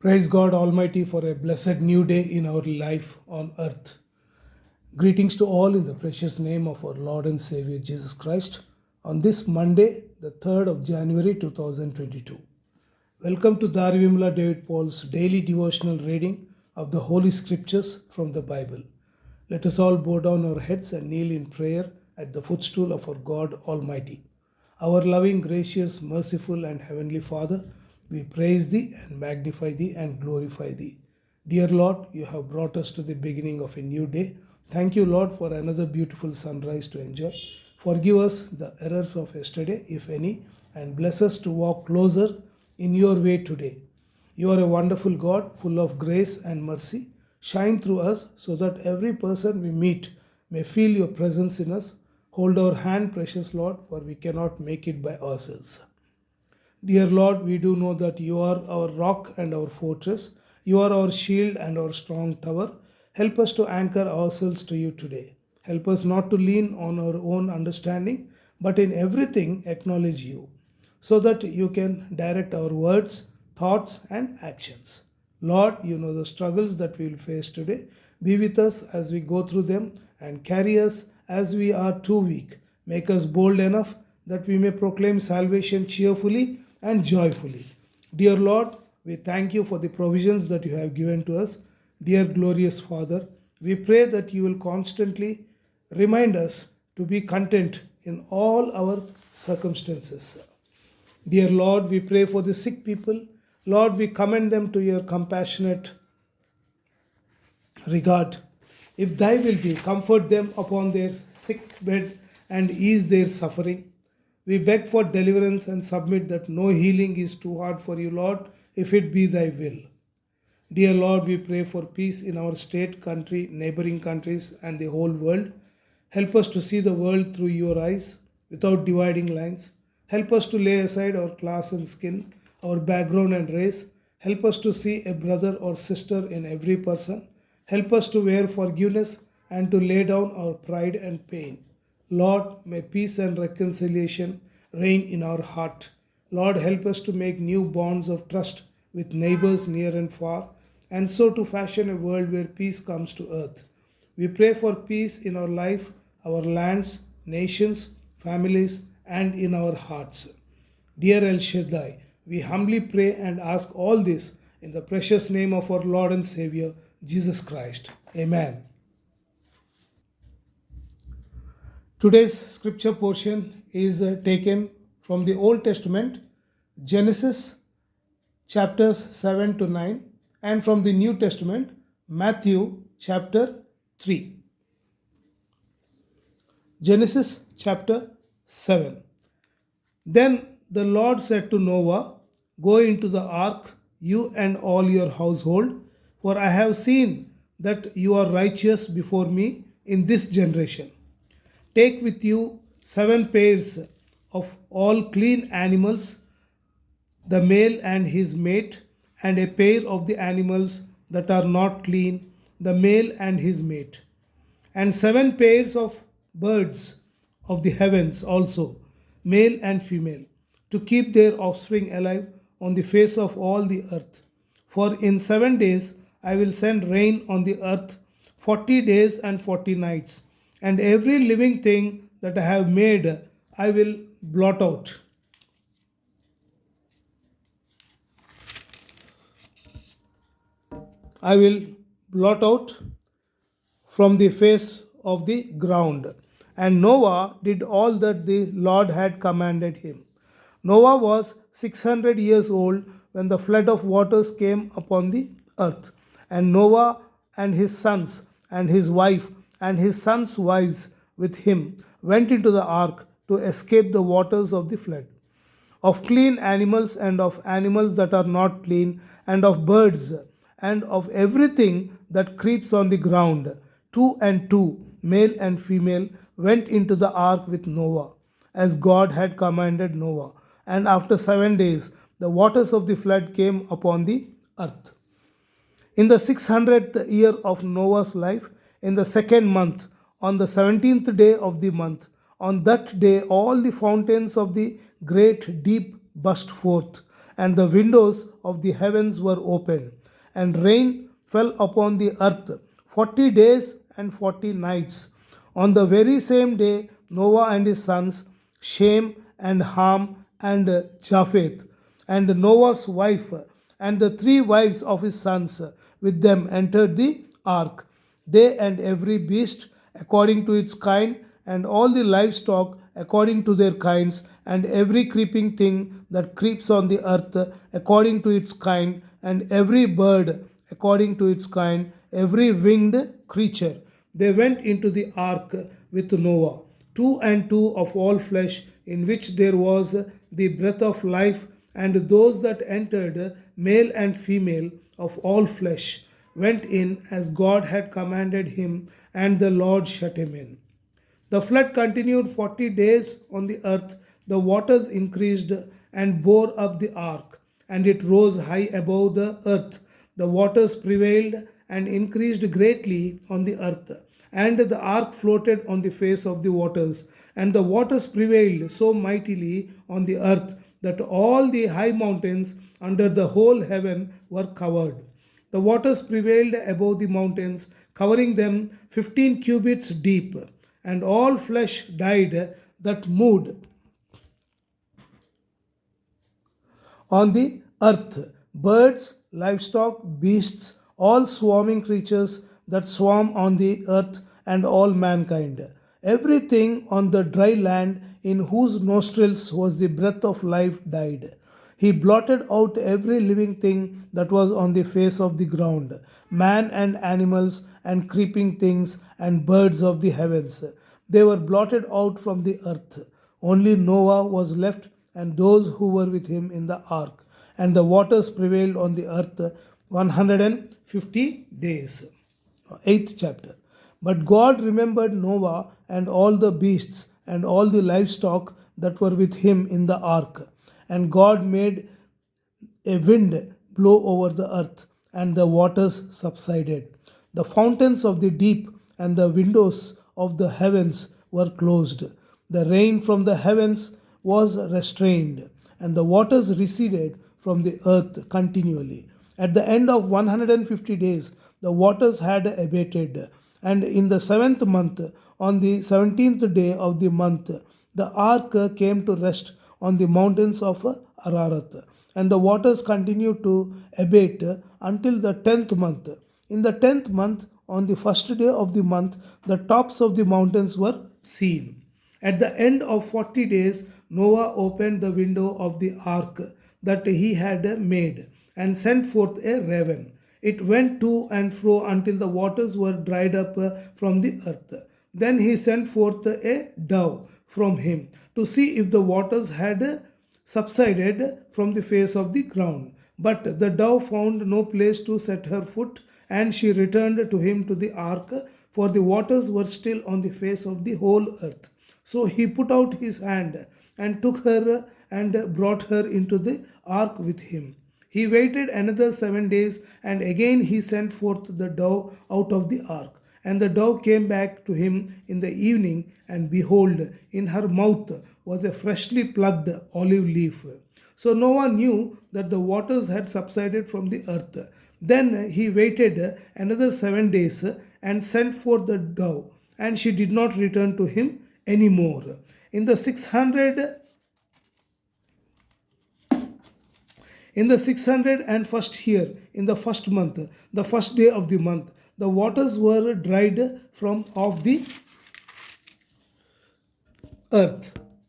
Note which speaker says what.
Speaker 1: Praise God Almighty for a blessed new day in our life on earth. Greetings to all in the precious name of our Lord and Savior Jesus Christ on this Monday, the 3rd of January 2022. Welcome to Dari Vimla David Paul's daily devotional reading of the Holy Scriptures from the Bible. Let us all bow down our heads and kneel in prayer at the footstool of our God Almighty. Our loving, gracious, merciful, and heavenly Father, we praise Thee and magnify Thee and glorify Thee. Dear Lord, You have brought us to the beginning of a new day. Thank You, Lord, for another beautiful sunrise to enjoy. Forgive us the errors of yesterday, if any, and bless us to walk closer in Your way today. You are a wonderful God, full of grace and mercy. Shine through us so that every person we meet may feel Your presence in us. Hold our hand, precious Lord, for we cannot make it by ourselves. Dear Lord, we do know that You are our rock and our fortress. You are our shield and our strong tower. Help us to anchor ourselves to You today. Help us not to lean on our own understanding, but in everything acknowledge You, so that You can direct our words, thoughts, and actions. Lord, You know the struggles that we will face today. Be with us as we go through them and carry us as we are too weak. Make us bold enough that we may proclaim salvation cheerfully and joyfully. Dear Lord, we thank You for the provisions that You have given to us. Dear glorious Father, we pray that You will constantly remind us to be content in all our circumstances. Dear Lord, we pray for the sick people. Lord, we commend them to Your compassionate regard. If Thy will be, comfort them upon their sick bed and ease their suffering. We beg for deliverance and submit that no healing is too hard for You, Lord, if it be Thy will. Dear Lord, we pray for peace in our state, country, neighboring countries, and the whole world. Help us to see the world through Your eyes, without dividing lines. Help us to lay aside our class and skin, our background and race. Help us to see a brother or sister in every person. Help us to wear forgiveness and to lay down our pride and pain. Lord, may peace and reconciliation reign in our heart. Lord, help us to make new bonds of trust with neighbors near and far, and so to fashion a world where peace comes to earth. We pray for peace in our life, our lands, nations, families, and in our hearts. Dear El Shaddai, we humbly pray and ask all this in the precious name of our Lord and Savior, Jesus Christ. Amen. Today's scripture portion is taken from the Old Testament, Genesis chapters 7 to 9, and from the New Testament, Matthew chapter 3. Genesis chapter 7. Then the Lord said to Noah, Go into the ark, you and all your household, for I have seen that you are righteous before me in this generation. Take with you 7 pairs of all clean animals, the male and his mate, and a pair of the animals that are not clean, the male and his mate, and 7 pairs of birds of the heavens also, male and female, to keep their offspring alive on the face of all the earth. For in 7 days I will send rain on the earth, 40 days and 40 nights, and every living thing that I have made I will blot out. I will blot out from the face of the ground. And Noah did all that the Lord had commanded him. Noah was 600 years old when the flood of waters came upon the earth. And Noah and his sons and his wife and his sons' wives with him went into the ark to escape the waters of the flood. Of clean animals and of animals that are not clean, and of birds, and of everything that creeps on the ground, 2 and 2, male and female, went into the ark with Noah, as God had commanded Noah. And after 7 days, the waters of the flood came upon the earth. In the 600th year of Noah's life, in the second month, on the 17th day of the month, on that day all the fountains of the great deep burst forth, and the windows of the heavens were opened, and rain fell upon the earth 40 days and 40 nights. On the very same day, Noah and his sons, Shem and Ham and Japheth, and Noah's wife, and the three wives of his sons with them entered the ark, they and every beast according to its kind, and all the livestock according to their kinds, and every creeping thing that creeps on the earth according to its kind, and every bird according to its kind, every winged creature. They went into the ark with Noah, two and two of all flesh, in which there was the breath of life, and those that entered, male and female, of all flesh, went in as God had commanded him, and the Lord shut him in. The flood continued 40 days on the earth. The waters increased and bore up the ark, and it rose high above the earth. The waters prevailed and increased greatly on the earth, and the ark floated on the face of the waters. And the waters prevailed so mightily on the earth that all the high mountains under the whole heaven were covered. The waters prevailed above the mountains, covering them 15 cubits deep, and all flesh died that moved on the earth, birds, livestock, beasts, all swarming creatures that swarm on the earth, and all mankind. Everything on the dry land in whose nostrils was the breath of life died. He blotted out every living thing that was on the face of the ground, man and animals and creeping things and birds of the heavens. They were blotted out from the earth. Only Noah was left and those who were with him in the ark, and the waters prevailed on the earth 150 days. Eighth chapter. But God remembered Noah and all the beasts and all the livestock that were with him in the ark. And God made a wind blow over the earth, and the waters subsided. The fountains of the deep and the windows of the heavens were closed. The rain from the heavens was restrained, and the waters receded from the earth continually. At the end of 150 days, the waters had abated, and in the seventh month, on the 17th day of the month, the ark came to rest on the mountains of Ararat, and the waters continued to abate until the 10th month. In the 10th month, on the first day of the month, the tops of the mountains were seen. At the end of 40 days, Noah opened the window of the ark that he had made, and sent forth a raven. It went to and fro until the waters were dried up from the earth. Then he sent forth a dove from him to see if the waters had subsided from the face of the ground. But the dove found no place to set her foot, and she returned to him to the ark, for the waters were still on the face of the whole earth. So he put out his hand and took her and brought her into the ark with him. He waited another 7 days, and again he sent forth the dove out of the ark. And the dove came back to him in the evening, and behold, in her mouth was a freshly plucked olive leaf. So Noah knew that the waters had subsided from the earth. Then he waited another 7 days and sent forth the dove, and she did not return to him any more. In the 601st year, in the first month, the first day of the month, the waters were dried from off the earth.